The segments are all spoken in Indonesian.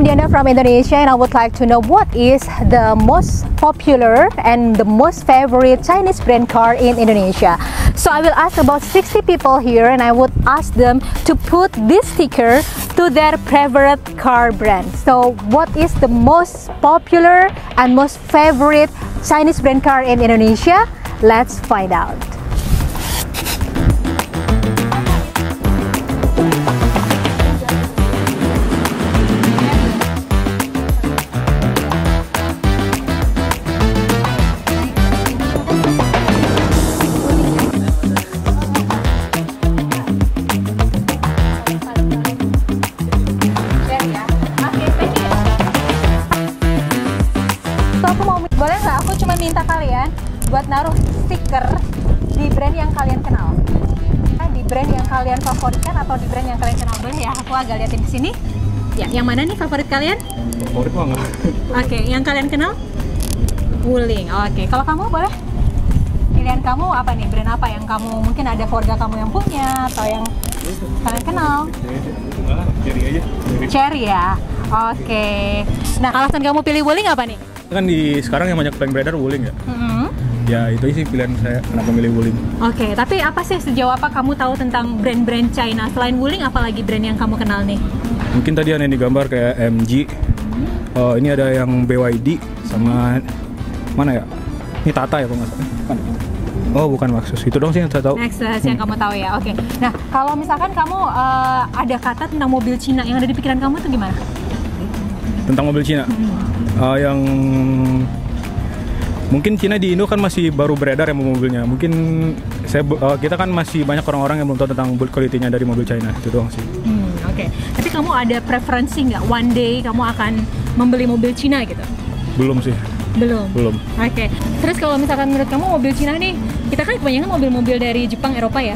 Diana from Indonesia, and I would like to know what is the most popular and the most favorite Chinese brand car in Indonesia. So I will ask about 60 people here, and I would ask them to put this sticker to their favorite car brand. So what is the most popular and most favorite Chinese brand car in Indonesia? Let's find out. Boleh nggak aku cuma minta kalian buat naruh stiker di brand yang kalian kenal, di brand yang kalian favoritkan atau di brand yang kalian kenal. Boleh ya, aku agak liatin di sini. Ya, yang mana nih favorit kalian? Favorit banget. Oke, yang kalian kenal? Wuling. Oke, kalau kamu boleh? Pilihan kamu apa nih? Brand apa yang kamu mungkin ada keluarga kamu yang punya atau yang kalian kenal? Cherry aja. Cherry ya. Oke. Nah, alasan kamu pilih Wuling apa nih? Kan sekarang yang banyak paling beredar Wuling ya. Ya itu sih pilihan saya kenapa milih Wuling. Oke, tapi apa sih sejauh apa kamu tahu tentang brand-brand China? Selain Wuling, apa lagi brand yang kamu kenal nih? Mungkin tadi yang digambar kayak MG. Ini ada yang BYD sama mana ya? Ini Tata ya kalau nggak salah. Oh bukan Lexus, itu dong sih yang saya tahu. Lexus yang kamu tahu ya, oke. Nah kalau misalkan kamu ada kata tentang mobil Cina yang ada di pikiran kamu itu gimana? Tentang mobil Cina? Yang mungkin Cina di Indo kan masih baru beredar ya mobilnya. Mungkin kita kan masih banyak orang-orang yang belum tahu tentang build quality-nya dari mobil China, itu doang sih. Oke. Tapi kamu ada preferensi nggak one day kamu akan membeli mobil Cina gitu? Belum sih. Belum. Oke. Terus kalau misalkan menurut kamu mobil Cina nih, kita kan kebanyakan mobil-mobil dari Jepang, Eropa ya.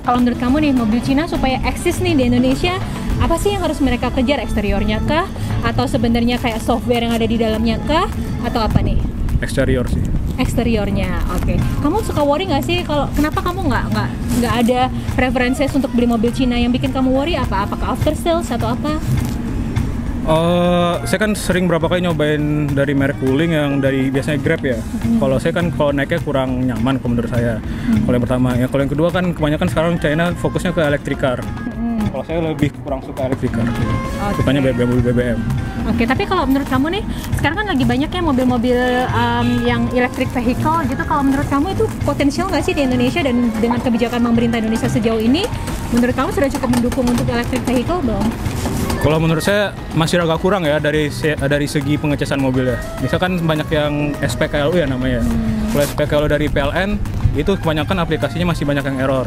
Kalau menurut kamu nih mobil Cina supaya eksis nih di Indonesia, apa sih yang harus mereka kejar? Eksteriornya kah? Atau sebenarnya kayak software yang ada di dalamnya kah? Atau apa nih? Eksterior sih. Eksteriornya, oke. Kamu suka worry nggak sih kalau kenapa kamu nggak ada preferences untuk beli mobil Cina? Yang bikin kamu worry apa? Apakah after sales atau apa? Saya kan sering berapa kali nyobain dari merek Wuling yang dari biasanya Grab ya. Kalau saya kan kalau naiknya kurang nyaman kalau menurut saya. Kalau yang pertama, ya kalau yang kedua kan kebanyakan sekarang China fokusnya ke electric car. Kalau saya lebih kurang suka electric car. Sukanya mobil BBM. Oke, tapi kalau menurut kamu nih, sekarang kan lagi banyak ya mobil-mobil yang electric vehicle gitu. Kalau menurut kamu itu potensial nggak sih di Indonesia, dan dengan kebijakan pemerintah Indonesia sejauh ini, menurut kamu sudah cukup mendukung untuk electric vehicle belum? Kalau menurut saya masih agak kurang ya dari segi pengecasan mobilnya. Misalkan banyak yang SPKLU ya namanya. Kalau SPKLU dari PLN itu kebanyakan aplikasinya masih banyak yang error.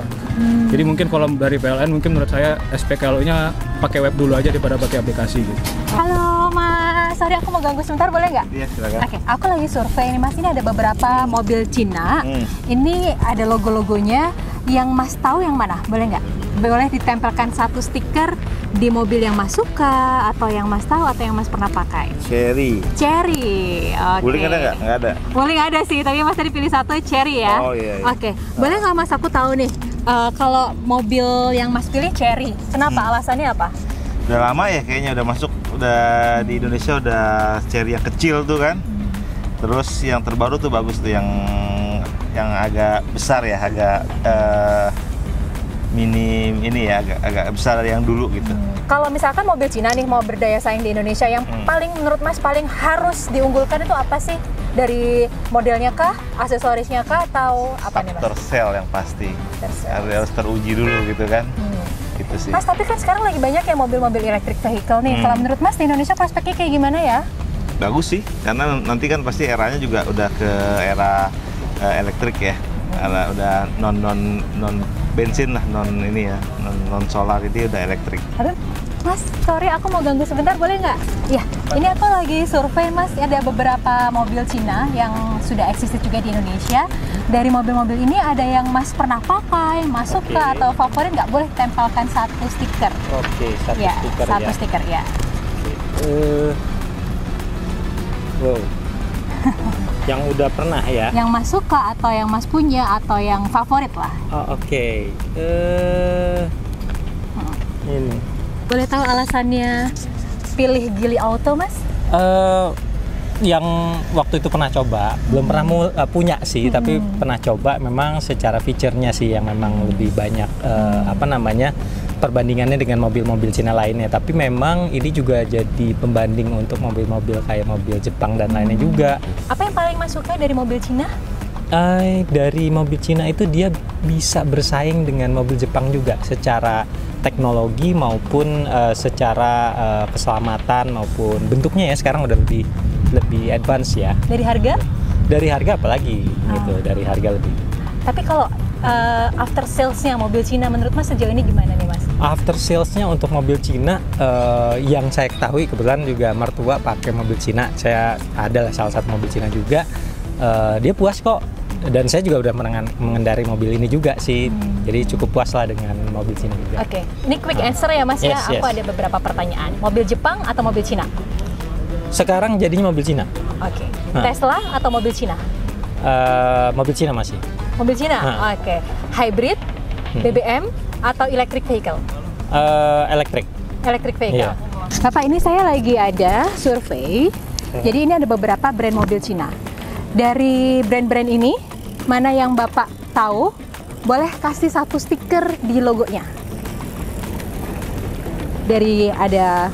Jadi mungkin kalau dari PLN mungkin menurut saya SPKLU-nya pakai web dulu aja daripada pakai aplikasi gitu. Halo Mas, sorry aku mau ganggu sebentar, boleh nggak? Iya silakan. Oke, aku lagi survei nih Mas, ini ada beberapa mobil Cina. Ini ada logo-logonya, yang Mas tahu yang mana? Boleh nggak? Boleh ditempelkan satu stiker di mobil yang Mas suka, atau yang Mas tahu, atau yang Mas pernah pakai. Cherry. Oke. Wuling ada nggak? Nggak ada. Wuling ada sih, tapi Mas tadi pilih satu Cherry ya. Oh iya. Oke. Boleh nggak Mas, aku tahu nih, kalau mobil yang Mas pilih Cherry, kenapa? Alasannya apa? Udah lama ya kayaknya udah masuk, udah di Indonesia udah Cherry yang kecil tuh kan. Terus yang terbaru tuh bagus tuh yang agak besar ya, agak mini ini ya, agak besar dari yang dulu gitu. Kalau misalkan mobil Cina nih mau berdaya saing di Indonesia, yang paling menurut Mas paling harus diunggulkan itu apa sih? Dari modelnya kah, aksesorisnya kah, atau apa nih Mas? Faktor sell yang pasti. Harus teruji dulu gitu kan. Gitu sih. Mas, tapi kan sekarang lagi banyak ya mobil-mobil electric vehicle nih. Kalau menurut Mas di Indonesia prospeknya kayak gimana ya? Bagus sih, karena nanti kan pasti eranya juga udah ke era elektrik ya. Udah non bensin lah, non solar, itu udah elektrik. Aduh, Mas, sorry aku mau ganggu sebentar, boleh nggak? Ya, ini aku lagi survei Mas, ada beberapa mobil Cina yang sudah eksis juga di Indonesia. Dari mobil-mobil ini ada yang Mas pernah pakai, Mas suka atau favorit, nggak? Boleh tempelkan satu stiker. Oke, satu ya, stiker satu ya. stiker ya. Wow. Yang udah pernah ya? Yang Mas suka atau yang Mas punya atau yang favorit lah. Oh, oke. Ini. Boleh tahu alasannya pilih Geely Auto, Mas? Yang waktu itu pernah coba, belum pernah punya sih, tapi pernah coba. Memang secara fiturnya sih yang memang lebih banyak perbandingannya dengan mobil-mobil Cina lainnya. Tapi memang ini juga jadi pembanding untuk mobil-mobil kayak mobil Jepang dan lainnya juga. Apa yang paling Mas suka dari mobil Cina? Dari mobil Cina itu dia bisa bersaing dengan mobil Jepang juga secara teknologi maupun secara keselamatan maupun bentuknya ya sekarang udah lebih advance ya. Dari harga? Dari harga apalagi gitu, dari harga lebih. Tapi kalau after salesnya mobil Cina menurut Mas sejauh ini gimana nih Mas? After salesnya untuk mobil Cina yang saya ketahui kebetulan juga mertua pakai mobil Cina. Saya adalah salah satu mobil Cina juga. Dia puas kok. Dan saya juga udah mengendari mobil ini juga sih. Jadi cukup puas lah dengan mobil Cina juga. Oke. Ini quick answer ya Mas ya. Aku ada beberapa pertanyaan. Mobil Jepang atau mobil Cina? Sekarang jadinya mobil Cina. Oke. Tesla atau mobil Cina? Mobil Cina masih. Mobil Cina? Oke. Hybrid, BBM, atau electric vehicle? Electric. Electric vehicle. Iya. Bapak, ini saya lagi ada survei. Jadi ini ada beberapa brand mobil Cina. Dari brand-brand ini, mana yang Bapak tahu, boleh kasih satu stiker di logonya. Dari ada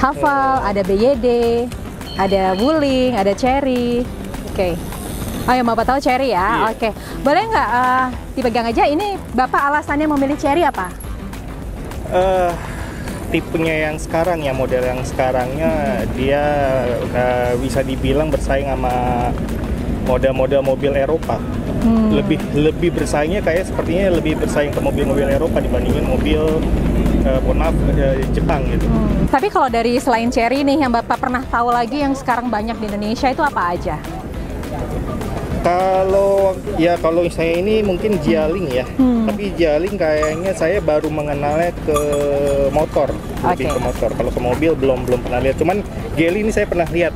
Haval, ada BYD, ada Wuling, ada Chery. Oke. Oh yang Bapak tahu Chery ya? Oke. Boleh nggak dipegang aja, ini Bapak alasannya memilih Chery apa? Tipenya yang sekarang ya, model yang sekarangnya dia bisa dibilang bersaing sama model-model mobil Eropa. Lebih bersaingnya kayak sepertinya lebih bersaing ke mobil-mobil Eropa dibandingin mobil Jepang gitu. Tapi kalau dari selain Chery nih yang Bapak pernah tahu lagi yang sekarang banyak di Indonesia itu apa aja? Kalau saya ini mungkin Jialing ya, tapi Jialing kayaknya saya baru mengenalnya ke motor, lebih ke motor. Kalau ke mobil belum pernah lihat. Cuman Geely ini saya pernah lihat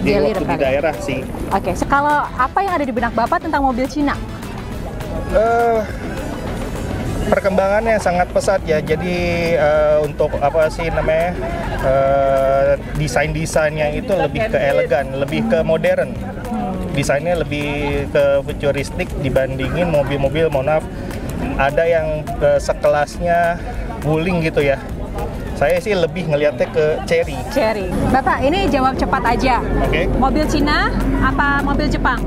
di waktu di daerah sih. Oke. Kalau apa yang ada di benak Bapak tentang mobil Cina? Perkembangannya sangat pesat ya. Jadi untuk desainnya itu lebih ke elegan, lebih ke modern. Desainnya lebih ke futuristik dibandingin mobil-mobil, mohon maaf, ada yang sekelasnya Wuling gitu ya. Saya sih lebih ngeliatnya ke Chery. Bapak, ini jawab cepat aja. Oke. Mobil Cina apa mobil Jepang?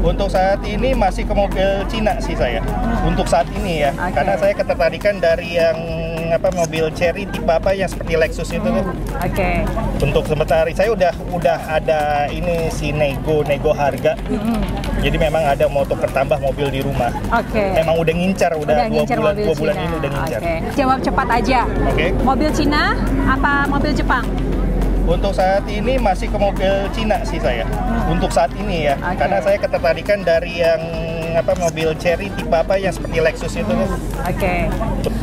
Untuk saat ini masih ke mobil Cina sih saya. Untuk saat ini ya, karena saya ketertarikan dari yang mobil Chery tipe apa yang seperti Lexus itu kan. Oke. Untuk sementara saya udah ada ini si nego harga. Jadi memang ada mau tukar tambah mobil di rumah. Oke. Memang udah ngincar, udah 2 bulan ini udah ngincar. Oke. Jawab cepat aja. Oke. Mobil Cina apa mobil Jepang? Untuk saat ini masih ke mobil Cina sih saya. Untuk saat ini ya, karena saya ketertarikan dari yang mobil Chery tipe apa yang seperti Lexus itu. Oke.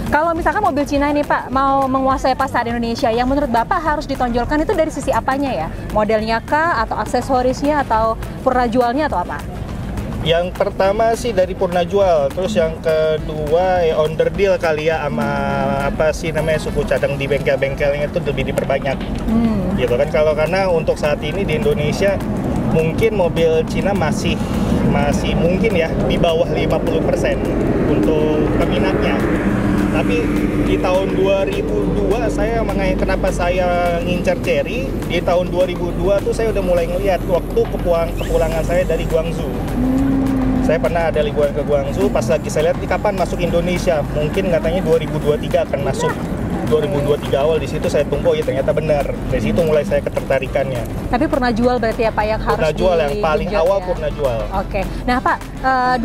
Kalau misalkan mobil Cina ini Pak mau menguasai pasar Indonesia, yang menurut Bapak harus ditonjolkan itu dari sisi apanya ya? Modelnya kah, atau aksesorisnya, atau purna jualnya, atau apa? Yang pertama sih dari purna jual, terus yang kedua ya underdeal kali ya sama suku cadang di bengkel-bengkelnya itu lebih diperbanyak. Gitu kan, karena untuk saat ini di Indonesia mungkin mobil Cina masih mungkin ya di bawah 50% untuk peminatnya. Tapi di tahun 2002 kenapa saya ngincer Chery, di tahun 2002 tuh saya udah mulai ngelihat waktu kepulangan saya dari Guangzhou. Saya pernah ada liburan ke Guangzhou, pas lagi saya lihat di kapan masuk Indonesia, mungkin katanya 2023 akan masuk. 2023 awal, di situ saya tunggu ya ternyata benar. Dari situ mulai saya ketertarikannya. Tapi purna jual berarti apa yang harus purna jual yang paling awal ya? Purna jual. Oke. Nah Pak,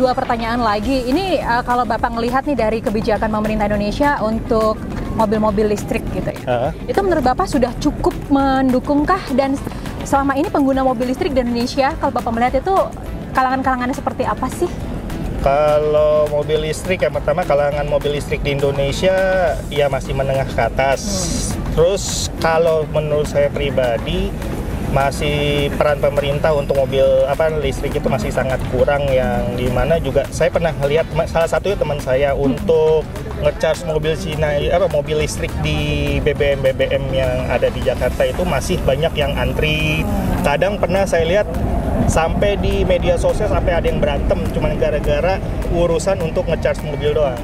2 pertanyaan lagi. Ini kalau Bapak melihat nih dari kebijakan pemerintah Indonesia untuk mobil-mobil listrik gitu ya. Itu menurut Bapak sudah cukup mendukungkah, dan selama ini pengguna mobil listrik di Indonesia kalau Bapak melihat itu kalangan-kalangannya seperti apa sih? Kalau mobil listrik, yang pertama kalangan mobil listrik di Indonesia ya masih menengah ke atas. Terus kalau menurut saya pribadi masih peran pemerintah untuk mobil listrik itu masih sangat kurang, yang dimana juga saya pernah melihat salah satu teman saya untuk ngecharge mobil Cina mobil listrik di BBM yang ada di Jakarta itu masih banyak yang antri. Kadang pernah saya lihat sampai di media sosial sampai ada yang berantem cuman gara-gara urusan untuk ngecharge mobil doang.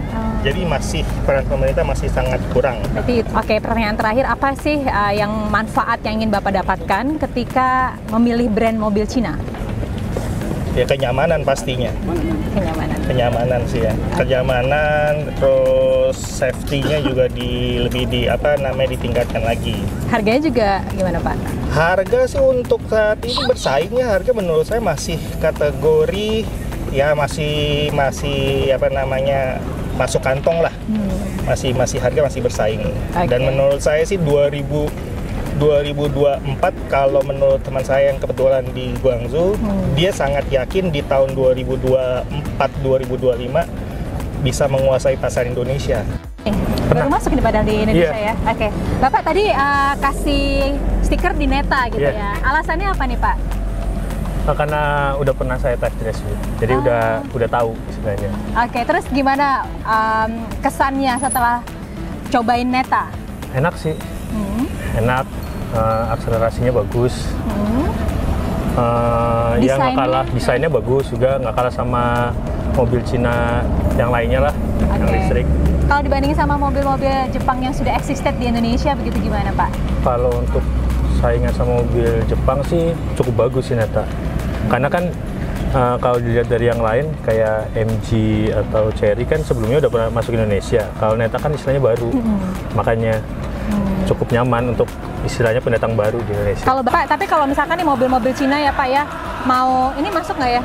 Jadi masih peran pemerintah masih sangat kurang. Berarti oke, pertanyaan terakhir, apa sih yang manfaat yang ingin Bapak dapatkan ketika memilih brand mobil Cina? Ya kenyamanan pastinya. Kenyamanan sih ya. Kenyamanan, terus safety-nya juga lebih ditingkatkan lagi. Harganya juga gimana, Pak? Harga sih untuk saat ini bersaingnya, harga menurut saya masih kategori ya masih masuk kantong lah. Masih harga masih bersaing. Okay. Dan menurut saya sih 2024 kalau menurut teman saya yang kebetulan di Guangzhou, dia sangat yakin di tahun 2024-2025 bisa menguasai pasar Indonesia. Baru masuk di badan di Indonesia ya. Oke. Bapak tadi kasih stiker di Neta gitu ya. Alasannya apa nih, Pak? Karena udah pernah saya test drive, jadi udah tahu istilahnya. Oke, terus gimana kesannya setelah cobain Neta? Enak sih, enak, akselerasinya bagus, ya nggak kalah, desainnya bagus juga, nggak kalah sama mobil Cina yang lainnya lah, yang listrik. Kalau dibandingin sama mobil-mobil Jepang yang sudah existed di Indonesia, begitu gimana, Pak? Kalau untuk saingan sama mobil Jepang sih cukup bagus sih Neta. Karena kan kalau dilihat dari yang lain kayak MG atau Chery kan sebelumnya udah pernah masuk Indonesia. Kalau Neta kan istilahnya baru, makanya cukup nyaman untuk istilahnya pendatang baru di Indonesia. Kalau Bapak, tapi kalau misalkan nih mobil-mobil Cina ya Pak ya, mau ini masuk nggak ya?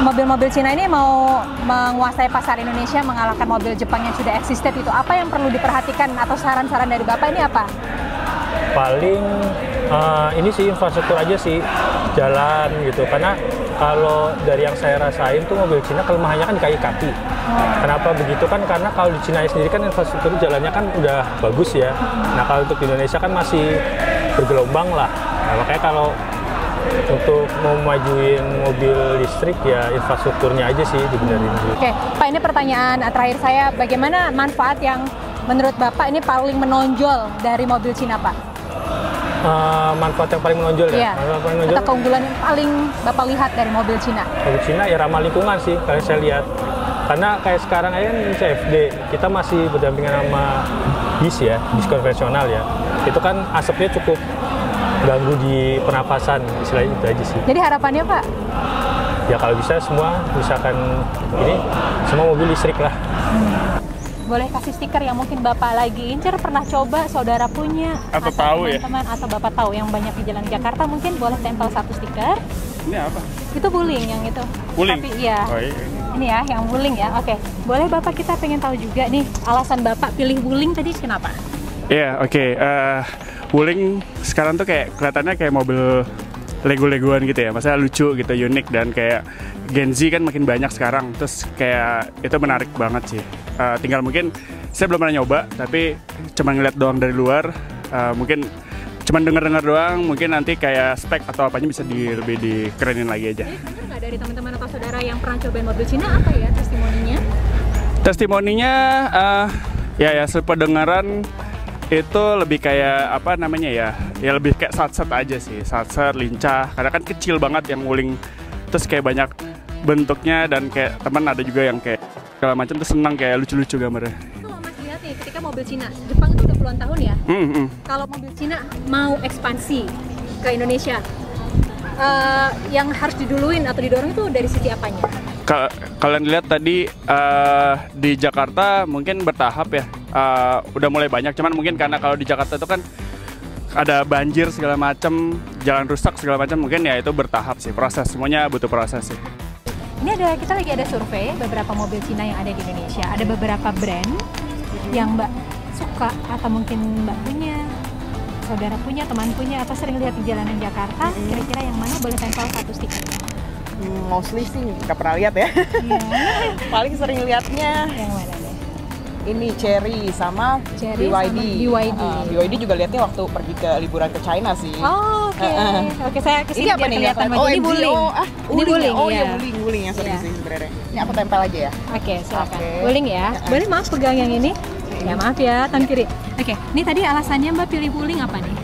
Mobil-mobil Cina ini mau menguasai pasar Indonesia, mengalahkan mobil Jepang yang sudah existed itu, apa yang perlu diperhatikan atau saran-saran dari Bapak ini apa? Paling ini sih infrastruktur aja sih, jalan gitu. Karena kalau dari yang saya rasain tuh mobil Cina kelemahannya kan di kaki-kaki. Kenapa begitu kan? Karena kalau di Cina sendiri kan infrastruktur jalannya kan udah bagus ya. Nah kalau untuk di Indonesia kan masih bergelombang lah. Nah, makanya kalau untuk mau majuin mobil listrik ya infrastrukturnya aja sih dibenerin. Oke, Pak, ini pertanyaan terakhir saya, bagaimana manfaat yang menurut Bapak ini paling menonjol dari mobil Cina, Pak? Manfaat yang paling menonjol ya? Atau keunggulan yang paling Bapak lihat dari mobil Cina? Mobil Cina ya ramah lingkungan sih, kalau saya lihat. Karena kayak sekarang aja CFD, kita masih berdampingan sama bis ya, bis konvensional ya. Itu kan asapnya cukup ganggu di pernapasan, istilahnya itu aja sih. Jadi harapannya Pak? Ya kalau bisa semua, misalkan ini, semua mobil listrik lah. Boleh kasih stiker yang mungkin Bapak lagi incer, pernah coba, saudara punya, atau tahu teman-teman, atau Bapak tahu yang banyak di jalan Jakarta, mungkin boleh tempel satu stiker. Ini apa? Itu Wuling yang itu. Wuling? Tapi iya. Oh, iya. Ini ya, yang Wuling ya. Oke. Boleh Bapak, kita pengen tahu juga nih, alasan Bapak pilih Wuling tadi kenapa? Iya, oke. Wuling sekarang tuh kayak kelihatannya kayak mobil Lego-Legoan gitu ya. Maksudnya lucu gitu, unik, dan kayak Gen Z kan makin banyak sekarang. Terus kayak itu menarik banget sih. Tinggal mungkin saya belum pernah nyoba, tapi cuma ngeliat doang dari luar. Mungkin cuma denger-denger doang. Mungkin nanti kayak spek atau apanya bisa lebih dikerenin lagi aja. Jadi bener nggak dari teman-teman atau saudara yang pernah cobain mobil Cina, apa ya testimoninya? Testimoninya ya sependengaran itu lebih kayak apa namanya ya lebih kayak satset aja sih, satset, lincah. Karena kan kecil banget yang Wuling, terus kayak banyak bentuknya, dan kayak teman ada juga yang kayak segala macam tuh senang, kayak lucu-lucu gambarnya. Kalau Mas lihat nih, ketika mobil Cina, Jepang itu udah puluhan tahun ya. Kalau mobil Cina mau ekspansi ke Indonesia, yang harus diduluin atau didorong itu dari sisi apanya? Kalian lihat tadi di Jakarta mungkin bertahap ya, udah mulai banyak. Cuman mungkin karena kalau di Jakarta itu kan ada banjir segala macam, jalan rusak segala macam, mungkin ya itu bertahap sih, proses, semuanya butuh proses sih. Ini kita lagi ada survei beberapa mobil Cina yang ada di Indonesia. Ada beberapa brand yang Mbak suka atau mungkin Mbak punya, saudara punya, teman punya, atau sering lihat di jalanan Jakarta. Kira-kira yang mana boleh tempel satu stiker? Mostly sih nggak pernah lihat ya. Paling sering lihatnya yang mana deh? ini Cherry sama Cherry BYD. sama BYD. BYD juga lihatnya waktu pergi ke liburan ke China sih. Oh, oke. Oke, saya kesini Ini apa biar nih? kelihatan Oh, baju. Ini MGO. Wuling. Ini Wuling, Oh iya. iya, Wuling yang sering Iya. sih sebenarnya. Ini aku tempel aja ya. Oke, silakan. Oke. Wuling ya. Boleh maaf pegang yang ini? Ya maaf ya, tangan kiri. Oke, ini tadi alasannya Mbak pilih Wuling apa nih?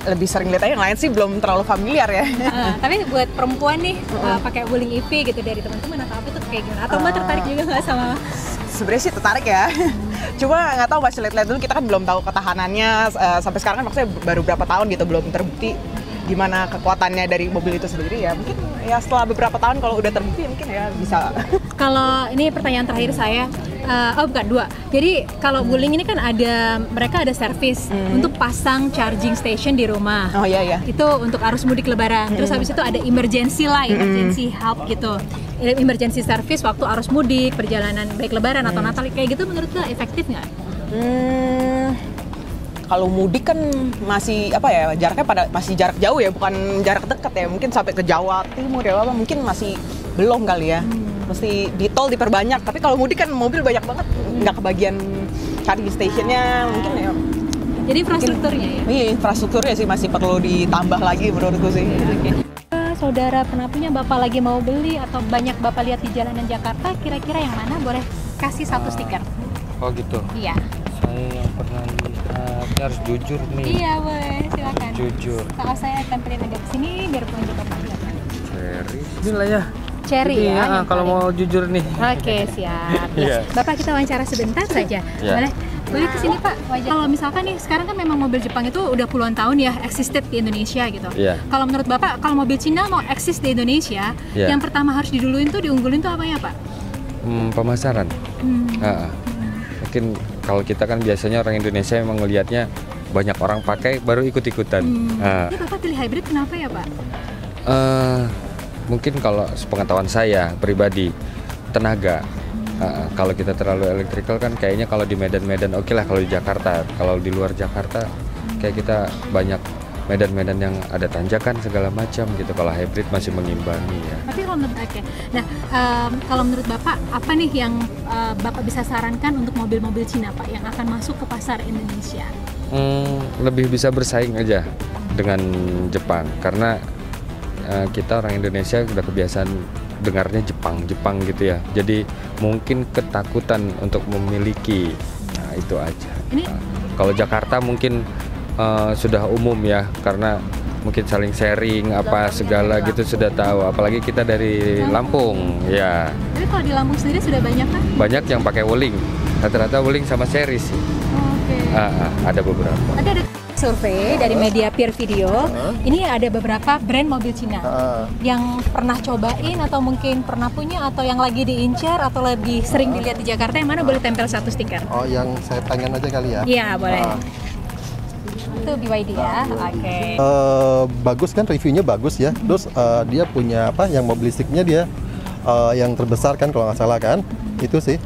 Lebih sering lihat aja, yang lain sih belum terlalu familiar ya. Tapi buat perempuan nih pakai Wuling EV gitu dari teman-teman atau apa tuh kayak gimana? Atau Mbak tertarik juga nggak sama? Sebenarnya sih tertarik ya. Cuma nggak tahu, masih lihat-lihat dulu, kita kan belum tahu ketahanannya sampai sekarang kan, maksudnya baru berapa tahun gitu, belum terbukti gimana kekuatannya dari mobil itu sendiri ya. Mungkin ya setelah beberapa tahun kalau udah terbukti mungkin ya bisa. Kalau ini pertanyaan terakhir saya, bukan dua. Jadi kalau Wuling ini kan mereka ada servis untuk pasang charging station di rumah. Oh iya iya. Itu untuk arus mudik Lebaran. Terus habis itu ada emergency help gitu. Emergency service waktu arus mudik, perjalanan baik Lebaran atau Natal kayak gitu, menurut lo efektif nggak? Kalau mudik kan masih apa ya, jaraknya masih jarak jauh ya, bukan jarak dekat ya. Mungkin sampai ke Jawa Timur ya, apa mungkin masih belum kali ya. Mesti di tol diperbanyak. Tapi kalau mudik kan mobil banyak banget, nggak kebagian charging stationnya mungkin ya. Jadi infrastrukturnya ya? Iya, infrastrukturnya sih masih perlu ditambah lagi menurutku sih. Oke. Saudara penapunya Bapak lagi mau beli atau banyak Bapak lihat di jalanan Jakarta, kira-kira yang mana boleh kasih satu stiker? Oh gitu. Iya. Saya yang pernah lihat, ini harus jujur nih. Iya boleh, silakan. Jujur. Kalau saya tempelin agak kesini biar punya Bapak lihat. Cherry. Inilah ya. Cherry Ini, ya. yang kalau paling- mau jujur nih. Oke siap. Iya. Bapak kita wawancara sebentar saja. Iya. Boleh? Boleh kesini Pak. Kalau misalkan nih sekarang kan memang mobil Jepang itu udah puluhan tahun ya existed di Indonesia gitu. Iya. Kalau menurut Bapak, kalau mobil Cina mau eksis di Indonesia, Iya. yang pertama harus diduluin tuh diunggulin tuh apanya Pak? Pemasaran. Mungkin kalau kita kan biasanya orang Indonesia memang ngelihatnya banyak orang pakai baru ikut-ikutan. Ini Bapak pilih hybrid kenapa ya Pak? Mungkin kalau sepengetahuan saya pribadi tenaga. Kalau kita terlalu elektrikal kan kayaknya kalau di Medan-Medan oke lah, kalau di Jakarta. Kalau di luar Jakarta kayak kita banyak medan-medan yang ada tanjakan segala macam gitu. Kalau hybrid masih mengimbangi ya. Tapi kalau menurut nah kalau menurut Bapak apa nih yang Bapak bisa sarankan untuk mobil-mobil Cina Pak yang akan masuk ke pasar Indonesia? Lebih bisa bersaing aja dengan Jepang karena kita orang Indonesia udah kebiasaan dengarnya Jepang gitu ya. Jadi mungkin ketakutan untuk memiliki. Nah, itu aja. Kalau Jakarta mungkin sudah umum ya karena mungkin saling sharing apa segala gitu sudah tahu. Apalagi kita dari Lampung ya. Tapi kalau di Lampung sendiri sudah banyak kan? Banyak yang pakai Wuling. Rata-rata Wuling sama Cherry sih. Oke. Ada beberapa. Ada survei dari media Peer Video. Ini ada beberapa brand mobil Cina yang pernah cobain atau mungkin pernah punya atau yang lagi diincar atau lebih sering dilihat di Jakarta, yang mana boleh tempel satu stiker? Oh, yang saya pengen aja kali ya. Iya, boleh. Itu BYD ya. Oke. Bagus kan, reviewnya bagus ya. Terus dia punya apa? Yang mobil listriknya dia yang terbesar kan kalau nggak salah kan? Itu sih.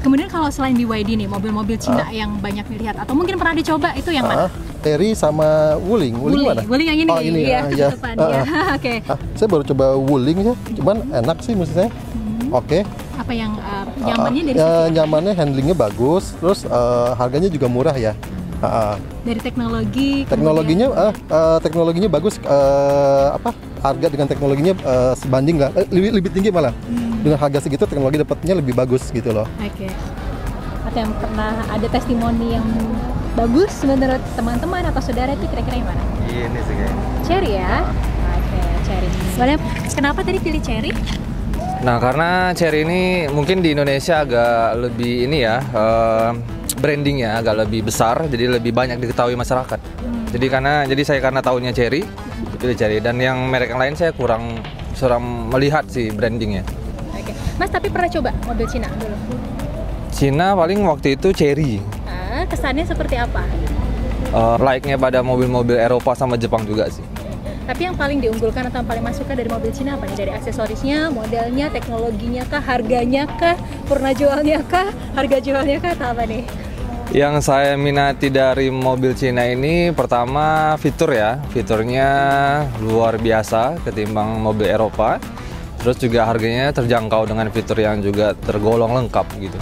Kemudian kalau selain BYD nih, mobil-mobil Cina yang banyak dilihat atau mungkin pernah dicoba itu yang mana? Cherry sama Wuling. Wuling mana? Wuling yang ini. Oh, ini ya. ya. Depan, ya. Oke. Saya baru coba Wuling ya, cuman enak sih menurut saya. Oke. Apa yang nyamannya dari ya, sisi? nyamannya, handlingnya bagus, terus harganya juga murah ya. Dari teknologi. Teknologinya bagus. Harga dengan teknologinya sebanding lah, lebih tinggi malah. Dengan harga segitu teknologi dapatnya lebih bagus gitu loh. Oke. Atau yang pernah ada testimoni yang bagus menurut teman-teman atau saudara itu kira-kira yang mana? Ini sih kayaknya. Cherry ya. Oke, Cherry. Boleh, kenapa tadi pilih Cherry? Nah, karena Cherry ini mungkin di Indonesia agak lebih ini ya, brandingnya agak lebih besar, jadi lebih banyak diketahui masyarakat. Jadi saya karena tahunya Cherry, pilih Cherry. Dan yang merek yang lain saya kurang melihat sih brandingnya. Oke. Mas tapi pernah coba mobil Cina dulu? Cina paling waktu itu Cherry. Kesannya seperti apa? Like-nya pada mobil-mobil Eropa sama Jepang juga sih. Tapi yang paling diunggulkan atau yang paling masukkan dari mobil Cina apa nih? Dari aksesorisnya, modelnya, teknologinya kah, harganya kah, purna jualnya kah, harga jualnya kah, atau apa nih? Yang saya minati dari mobil Cina ini pertama fitur ya. Fiturnya luar biasa ketimbang mobil Eropa. Terus juga harganya terjangkau dengan fitur yang juga tergolong lengkap gitu.